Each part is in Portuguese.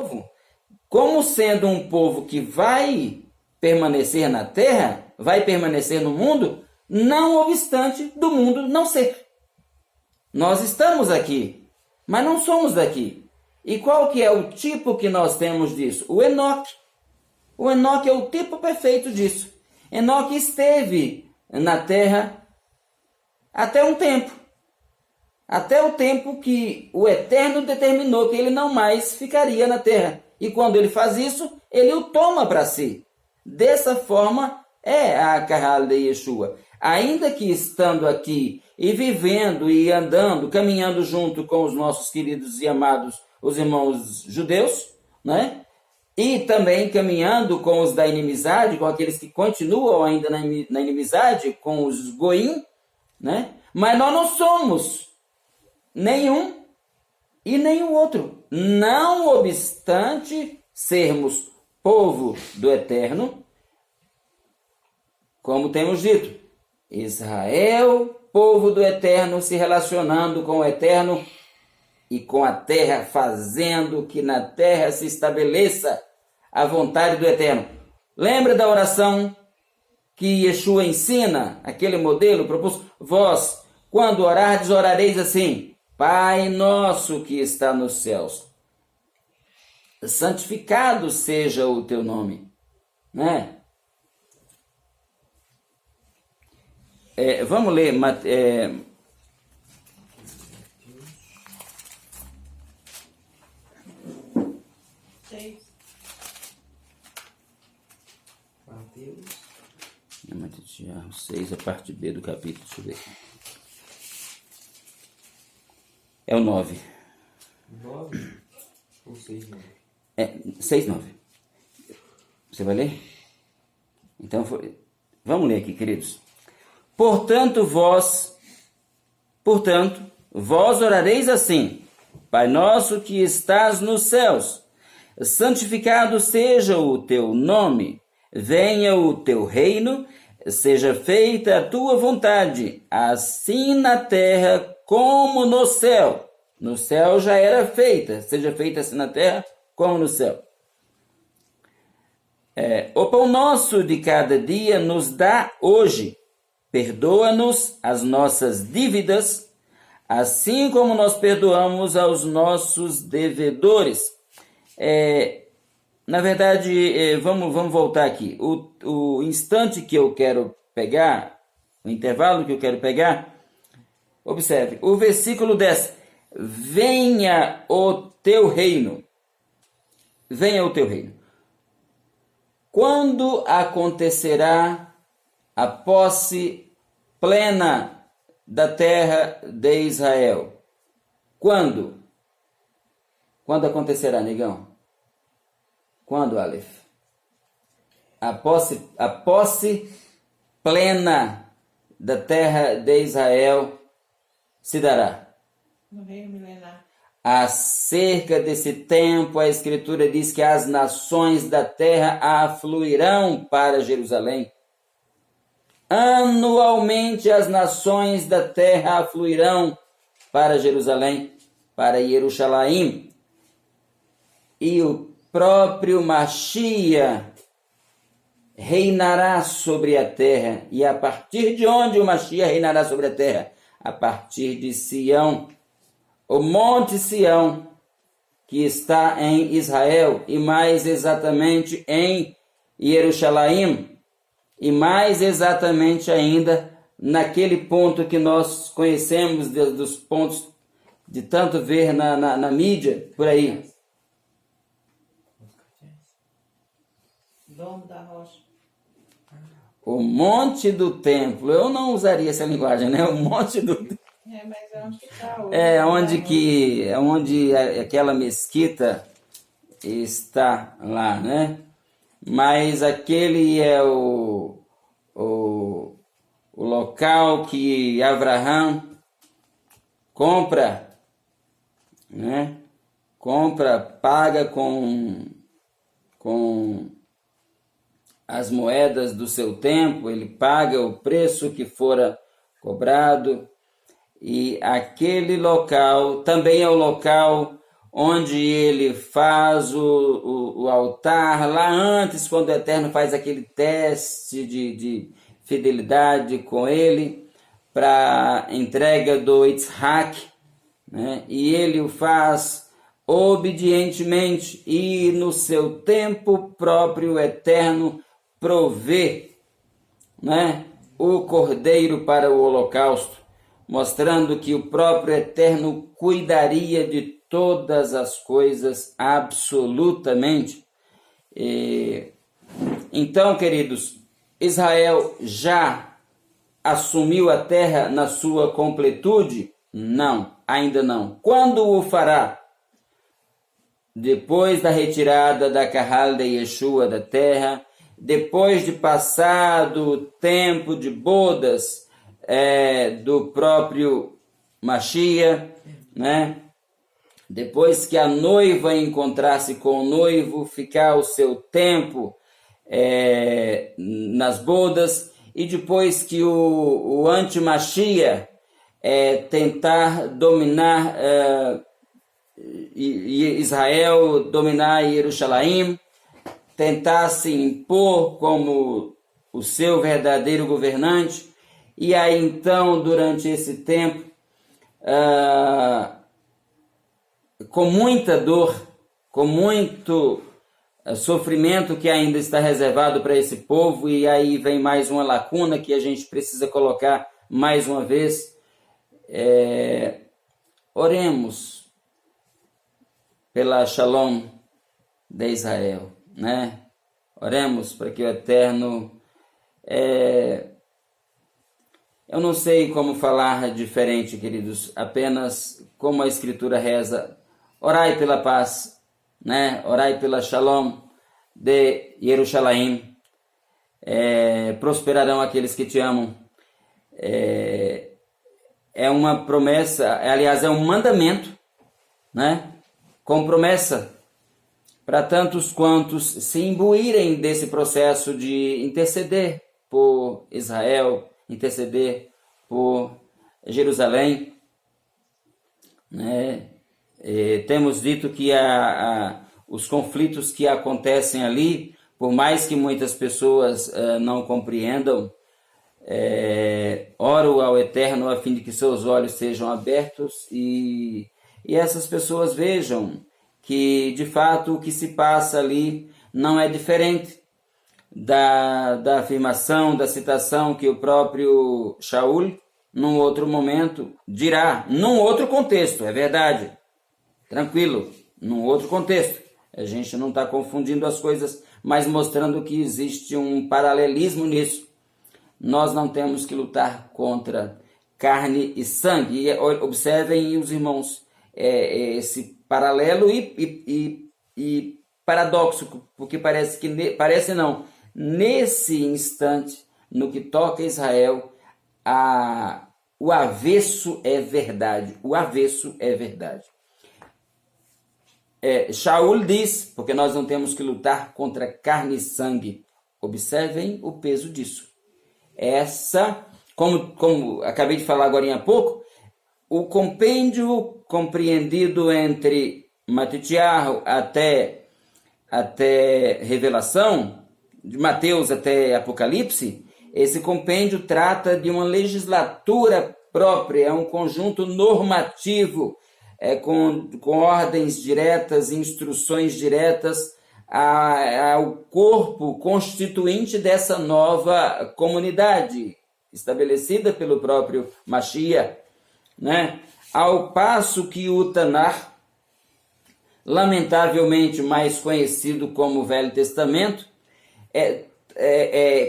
povo, como sendo um povo que vai permanecer na terra, vai permanecer no mundo, não obstante do mundo não ser. Nós estamos aqui, mas não somos daqui. E qual que é o tipo que nós temos disso? O Enoque. O Enoque é o tipo perfeito disso. Enoque esteve na terra até um tempo. Até o tempo que o Eterno determinou que ele não mais ficaria na terra. E quando ele faz isso, ele o toma para si. Dessa forma é a Kahal de Yeshua. Ainda que estando aqui e vivendo e andando, caminhando junto com os nossos queridos e amados, os irmãos judeus, né? E também caminhando com os da inimizade, com aqueles que continuam ainda na inimizade, com os goim, né? Mas nós não somos nenhum e nenhum outro. Não obstante sermos povo do Eterno, como temos dito, Israel, povo do Eterno, se relacionando com o Eterno e com a terra, fazendo que na terra se estabeleça a vontade do Eterno. Lembra da oração que Yeshua ensina, aquele modelo proposto? Vós, quando orardes, orareis assim: Pai nosso que está nos céus, santificado seja o teu nome, né? Vamos ler Mateus 6, a parte B do capítulo, deixa eu ver. É o 9. 9 ou 6, 9? 6, 9. Você vai ler? Então, vamos ler aqui, queridos. Portanto, vós orareis assim: Pai nosso que estás nos céus, santificado seja o teu nome, venha o teu reino, seja feita a tua vontade, assim na terra como no céu. No céu já era feita, seja feita assim na terra como no céu. O pão nosso de cada dia nos dá hoje. Perdoa-nos as nossas dívidas, assim como nós perdoamos aos nossos devedores. Na verdade, vamos voltar aqui. O instante que eu quero pegar, o intervalo que eu quero pegar, observe, o versículo 10. Venha o teu reino. Venha o teu reino. Quando acontecerá a posse plena da terra de Israel? Quando? Quando acontecerá, negão? Quando, Aleph? A posse plena da terra de Israel se dará. No reino milenar. Acerca desse tempo, a Escritura diz que as nações da terra afluirão para Jerusalém. Anualmente as nações da terra afluirão para Jerusalém, para Jerusalém. E o próprio Mashiach reinará sobre a terra. E a partir de onde o Mashiach reinará sobre a terra? A partir de Sião, o Monte Sião, que está em Israel, e mais exatamente em Jerusalém. E mais exatamente ainda naquele ponto que nós conhecemos dos pontos de tanto ver na mídia, por aí. Domo da rocha. O monte do templo. Eu não usaria essa linguagem, né? O monte do templo. Mas é onde que está hoje. Onde aquela mesquita está lá, né? Mas aquele é o local que Abraham compra, né? Compra, paga com as moedas do seu tempo, ele paga o preço que fora cobrado, e aquele local também é o local onde ele faz o altar, lá antes, quando o Eterno faz aquele teste de fidelidade com ele, para entrega do Yitzhak, né? E ele o faz obedientemente, e no seu tempo próprio o Eterno provê, né, o cordeiro para o holocausto, mostrando que o próprio Eterno cuidaria de todas as coisas absolutamente. Então, queridos, Israel já assumiu a terra na sua completude? Não, ainda não. Quando o fará? Depois da retirada da Kahal de Yeshua da terra, depois de passado o tempo de bodas do próprio Mashiach, né? Depois que a noiva encontrar-se com o noivo, ficar o seu tempo nas bodas, e depois que o anti-Mashiach tentar dominar Israel, dominar Jerusalém, tentar se impor como o seu verdadeiro governante, e aí então, durante esse tempo, com muita dor, com muito sofrimento que ainda está reservado para esse povo, e aí vem mais uma lacuna que a gente precisa colocar mais uma vez. Oremos pela Shalom de Israel, né? Oremos para que o Eterno... Eu não sei como falar diferente, queridos, apenas como a Escritura reza: orai pela paz, né? Orai pela Shalom de Jerusalém. Prosperarão aqueles que te amam. É uma promessa, aliás, é um mandamento, né? Com promessa para tantos quantos se imbuírem desse processo de interceder por Israel, interceder por Jerusalém, né? Temos dito que os conflitos que acontecem ali, por mais que muitas pessoas não compreendam, oro ao Eterno a fim de que seus olhos sejam abertos e essas pessoas vejam que, de fato, o que se passa ali não é diferente da afirmação, da citação que o próprio Shaul, num outro momento, dirá, num outro contexto, é verdade, tranquilo, num outro contexto. A gente não está confundindo as coisas, mas mostrando que existe um paralelismo nisso. Nós não temos que lutar contra carne e sangue. E observem, os irmãos, esse paralelo e paradoxo, porque parece não, nesse instante, no que toca a Israel, o avesso é verdade. O avesso é verdade. Shaul diz, porque nós não temos que lutar contra carne e sangue. Observem o peso disso. Como acabei de falar agora há pouco, o compêndio compreendido entre Matitiahu até Revelação, de Mateus até Apocalipse, esse compêndio trata de uma legislatura própria, é um conjunto normativo, com ordens diretas, instruções diretas ao corpo constituinte dessa nova comunidade, estabelecida pelo próprio Mashiach, né? Ao passo que o Tanar, lamentavelmente mais conhecido como Velho Testamento,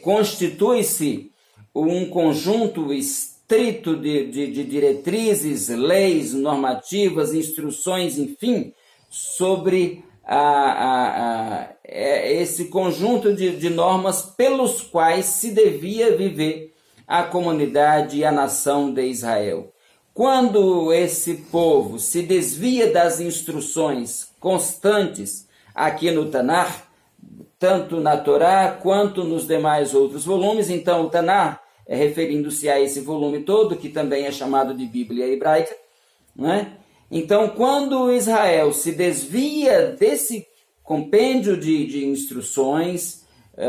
constitui-se um conjunto estrito de diretrizes, leis, normativas, instruções, enfim, sobre esse conjunto de normas pelos quais se devia viver a comunidade e a nação de Israel. Quando esse povo se desvia das instruções constantes aqui no Tanar, tanto na Torá quanto nos demais outros volumes, então o Tanar, referindo-se a esse volume todo, que também é chamado de Bíblia Hebraica, né? Então, quando Israel se desvia desse compêndio de instruções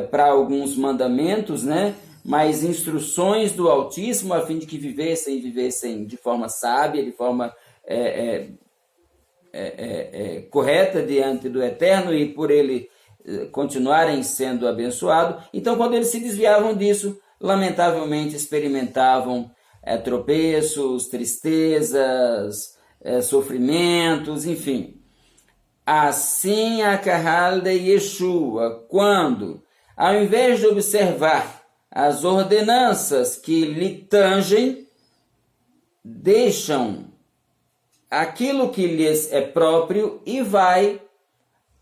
para alguns mandamentos, né? Mas instruções do Altíssimo a fim de que vivessem de forma sábia, de forma correta diante do Eterno e por ele continuarem sendo abençoados. Então, quando eles se desviavam disso, lamentavelmente experimentavam tropeços, tristezas, sofrimentos, enfim. Assim a Kahal de Yeshua, quando, ao invés de observar as ordenanças que lhe tangem, deixam aquilo que lhes é próprio e vai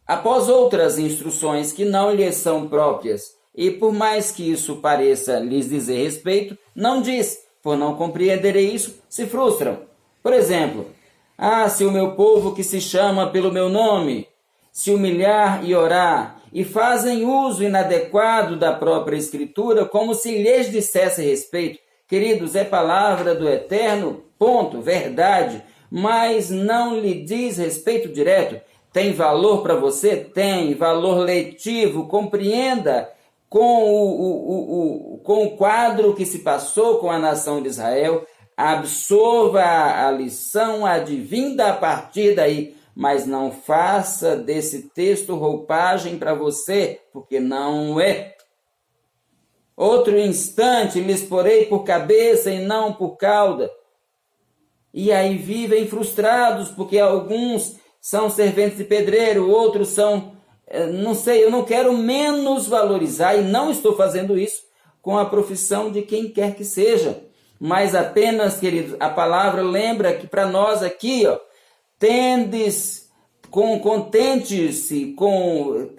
após outras instruções que não lhes são próprias. E por mais que isso pareça lhes dizer respeito, não diz, por não compreenderem isso, se frustram. Por exemplo, se o meu povo que se chama pelo meu nome se humilhar e orar, e fazem uso inadequado da própria Escritura, como se lhes dissesse respeito. Queridos, é palavra do Eterno, ponto, verdade, mas não lhe diz respeito direto. Tem valor para você? Tem valor letivo, compreenda com o quadro que se passou com a nação de Israel, absorva a lição advinda a partir daí, mas não faça desse texto roupagem para você, porque não é. Outro instante lhes porei por cabeça e não por cauda. E aí vivem frustrados, porque alguns são serventes de pedreiro, outros são, não sei, eu não quero menos valorizar, e não estou fazendo isso com a profissão de quem quer que seja. Mas apenas, queridos, a palavra lembra que para nós aqui, tendes, contente-se,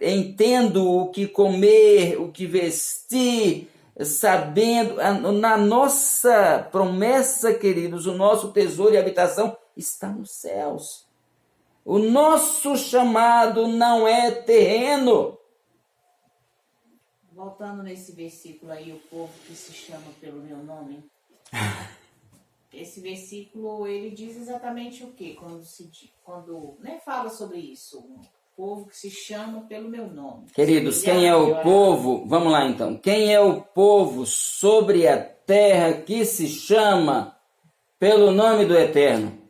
entendo o que comer, o que vestir, sabendo, na nossa promessa, queridos, o nosso tesouro e habitação está nos céus. O nosso chamado não é terreno. Voltando nesse versículo aí, o povo que se chama pelo meu nome. Esse versículo, ele diz exatamente o quê? Quando fala sobre isso, o povo que se chama pelo meu nome. Queridos, quem é o povo? Vamos lá então. Quem é o povo sobre a terra que se chama pelo nome do Eterno?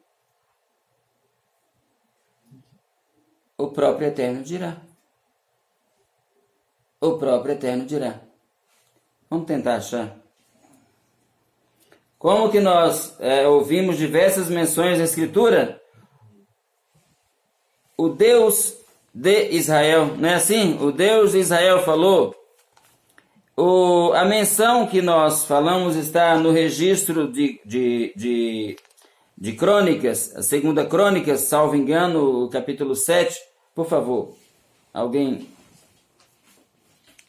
O próprio Eterno dirá. O próprio Eterno dirá. Vamos tentar achar. Como que nós ouvimos diversas menções na Escritura? O Deus de Israel, não é assim? O Deus de Israel falou. A menção que nós falamos está no registro de Crônicas, a segunda Crônicas, salvo engano, o capítulo 7. Por favor, alguém...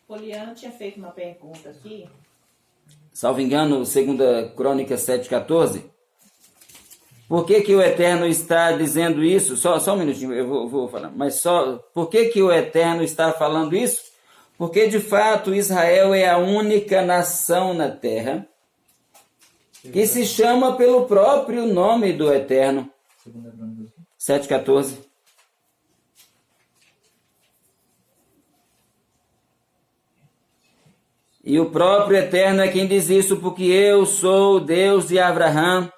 Poliana tinha feito uma pergunta aqui. Salvo engano, segunda Crônicas 7,14. Por que o Eterno está dizendo isso? Só um minutinho, eu vou falar. Mas por que o Eterno está falando isso? Porque, de fato, Israel é a única nação na terra que se chama pelo próprio nome do Eterno. 7,14. E o próprio Eterno é quem diz isso, porque eu sou o Deus de Abraão,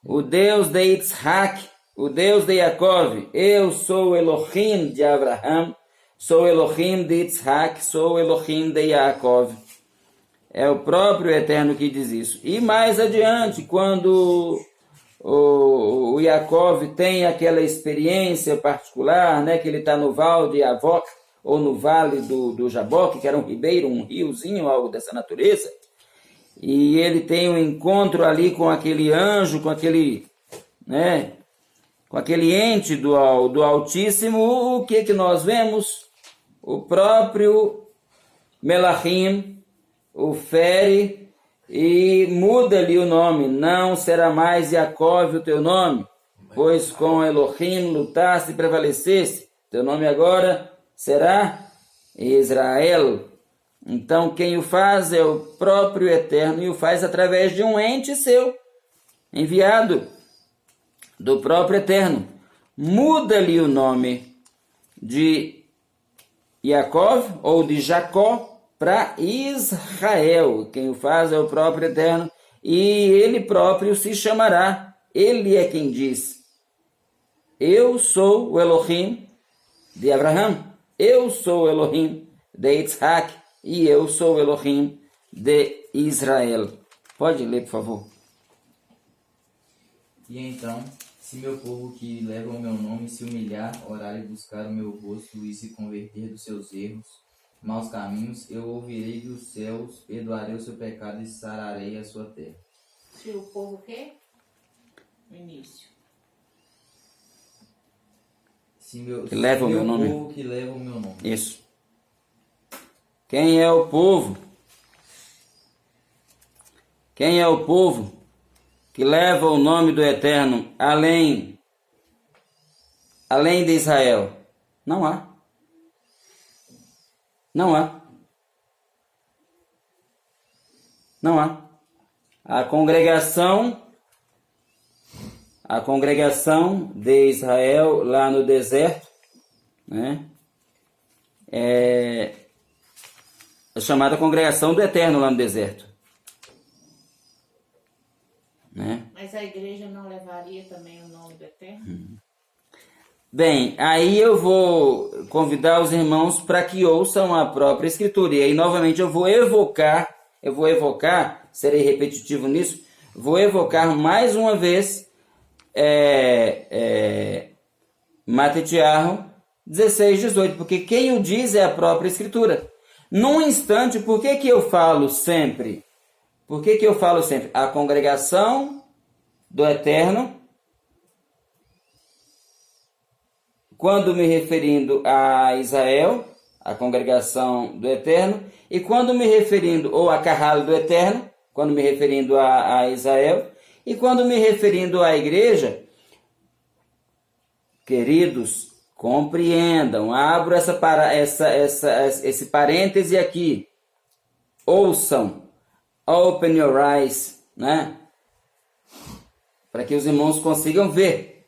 o Deus de Isaac, o Deus de Jacob. Eu sou o Elohim de Abraão, sou o Elohim de Isaac, sou o Elohim de Jacob. É o próprio Eterno que diz isso. E mais adiante, quando o Jacob tem aquela experiência particular, né, que ele está no Val de Avoc, ou no Vale do Jaboque, que era um ribeiro, um riozinho, algo dessa natureza, e ele tem um encontro ali com aquele anjo, com aquele ente do Altíssimo. O que nós vemos? O próprio Melachim o fere e muda-lhe o nome. Não será mais Jacob o teu nome, pois com Elohim lutaste e prevaleceste. Teu nome agora será Israel. Então quem o faz é o próprio Eterno, e o faz através de um ente seu, enviado. do próprio Eterno. Muda-lhe o nome de Yaakov ou de Jacó para Israel. Quem o faz é o próprio Eterno, e ele próprio se chamará. Ele é quem diz: eu sou o Elohim de Abraão, eu sou o Elohim de Isaac, e eu sou o Elohim de Israel. Pode ler, por favor. E então, se meu povo que leva o meu nome se humilhar, orar e buscar o meu rosto e se converter dos seus erros, maus caminhos, eu ouvirei dos céus, perdoarei o seu pecado e sararei a sua terra. Se o povo quer? No início. Que leva o meu nome. Povo que leva o meu nome. Isso. Quem é o povo? Quem é o povo que leva o nome do Eterno além de Israel? Não há. Não há. Não há. A congregação de Israel lá no deserto, né, é chamada congregação do Eterno lá no deserto. Né? Mas a igreja não levaria também o nome do Eterno? Bem, aí eu vou convidar os irmãos para que ouçam a própria Escritura. E aí, novamente, eu vou evocar, serei repetitivo nisso, vou evocar mais uma vez Matetiarro 16, 18, porque quem o diz é a própria Escritura. Num instante, por que eu falo sempre? Por que eu falo sempre? A congregação do Eterno, quando me referindo a Israel, a congregação do Eterno, e quando me referindo, ou a Carralo do Eterno, quando me referindo a Israel, e quando me referindo à igreja, queridos, compreendam, abro esse parêntese aqui, ouçam, open your eyes, né? Para que os irmãos consigam ver.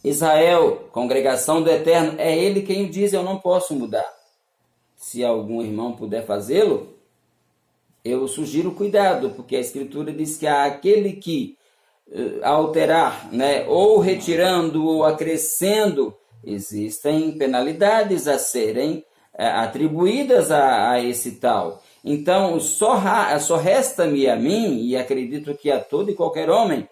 Israel, congregação do Eterno, é ele quem o diz, eu não posso mudar. Se algum irmão puder fazê-lo, eu sugiro cuidado, porque a Escritura diz que há aquele que alterar, né, ou retirando ou acrescendo, existem penalidades a serem atribuídas a esse tal. Então, só resta-me a mim, e acredito que a todo e qualquer homem,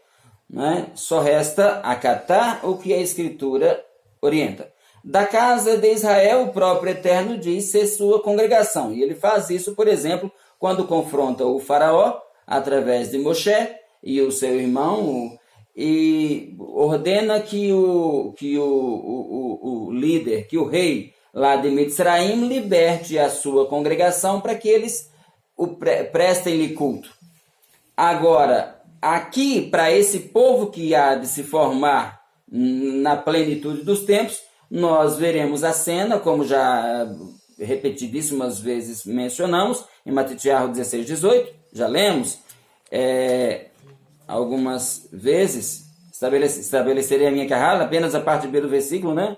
né, só resta acatar o que a Escritura orienta. Da casa de Israel, o próprio Eterno diz ser sua congregação. E ele faz isso, por exemplo, quando confronta o faraó, através de Moshe e o seu irmão, e ordena que o líder, que o rei lá de Mitzraim, liberte a sua congregação para que eles prestem-lhe culto. Agora, aqui, para esse povo que há de se formar na plenitude dos tempos, nós veremos a cena, como já repetidíssimas vezes mencionamos, em Matetiarro 16, 18, já lemos algumas vezes, estabelecerei a minha carrada, apenas a parte B do versículo, né?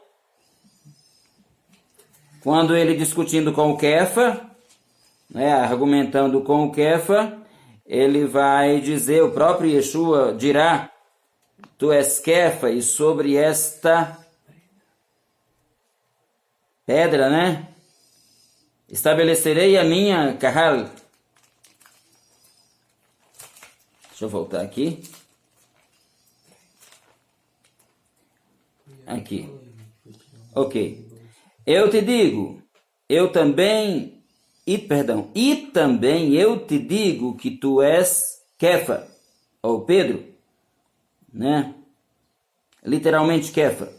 Quando ele discutindo com o Kefa, né, argumentando com o Kefa, ele vai dizer, o próprio Yeshua dirá, tu és Kefa, e sobre esta pedra, né, estabelecerei a minha carral. Deixa eu voltar aqui. Aqui. Ok. Eu te digo, e também eu te digo que tu és Kefa, ou Pedro, né? Literalmente Kefa.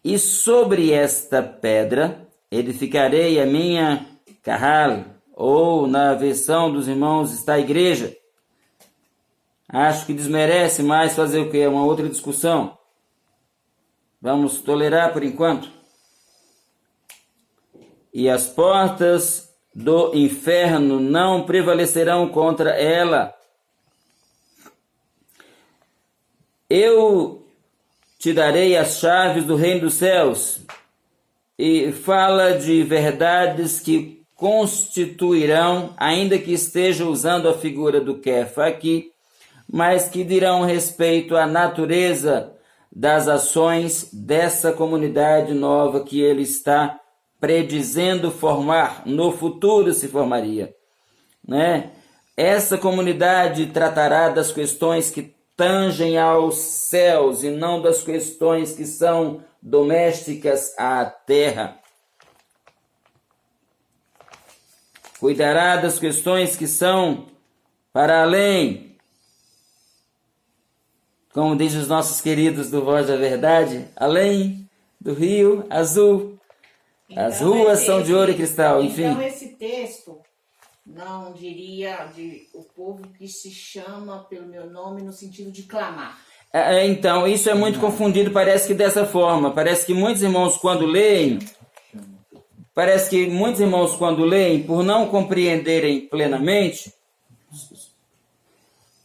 E sobre esta pedra edificarei a minha carral, ou na versão dos irmãos está a igreja. Acho que desmerece mais fazer o quê? É uma outra discussão. Vamos tolerar por enquanto. E as portas do inferno não prevalecerão contra ela. eu te darei as chaves do reino dos céus. E fala de verdades que constituirão, ainda que esteja usando a figura do Kefa aqui, mas que dirão respeito à natureza das ações dessa comunidade nova que ele está predizendo formar, no futuro se formaria, né? Essa comunidade tratará das questões que tangem aos céus e não das questões que são domésticas à terra. Cuidará das questões que são para além. Como dizem os nossos queridos do Voz da Verdade, além do Rio Azul. As ruas são de ouro e cristal, enfim. Então esse texto não diria o povo que se chama pelo meu nome no sentido de clamar. Então, isso é muito confundido, parece que dessa forma. Parece que muitos irmãos quando leem, por não compreenderem plenamente,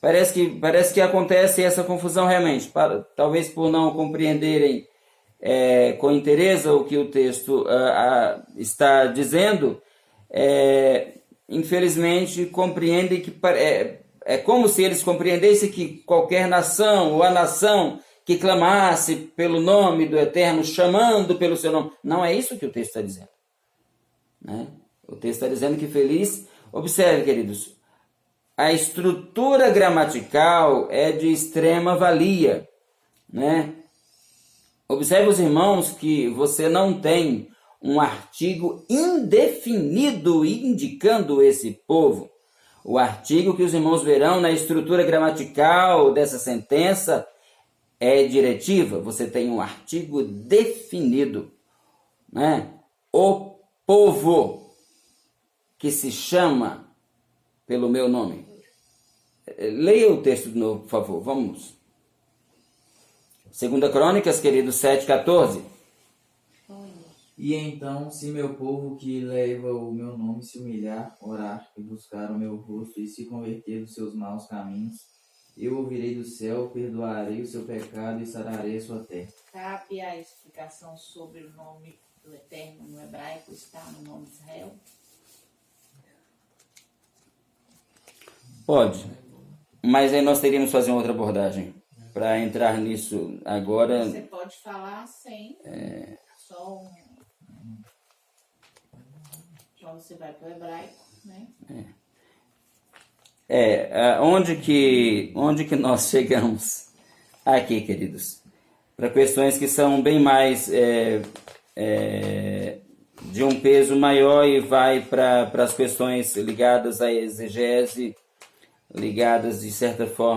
parece que acontece essa confusão realmente. Talvez por não compreenderem com interesse o que o texto está dizendo, infelizmente compreendem que é como se eles compreendessem que qualquer nação ou a nação que clamasse pelo nome do Eterno, chamando pelo seu nome. Não é isso que o texto está dizendo, né? O texto está dizendo que feliz... Observe, queridos, a estrutura gramatical é de extrema valia, né? Observe, os irmãos, que você não tem um artigo indefinido indicando esse povo. O artigo que os irmãos verão na estrutura gramatical dessa sentença é diretiva. Você tem um artigo definido, né? O povo que se chama pelo meu nome. Leia o texto de novo, por favor. Vamos. 2 Crônicas, queridos, 7:14. E então, se meu povo que leva o meu nome se humilhar, orar e buscar o meu rosto e se converter dos seus maus caminhos, eu ouvirei do céu, perdoarei o seu pecado e sararei a sua terra. Cabe a explicação sobre o nome do Eterno no hebraico, está no nome de Israel? Pode, mas aí nós teríamos que fazer uma outra abordagem para entrar nisso agora. Você pode falar sem só um... Quando você vai para o hebraico, né? Onde que nós chegamos aqui, queridos? Para questões que são bem mais de um peso maior e vai para as questões ligadas à exegese, ligadas de certa forma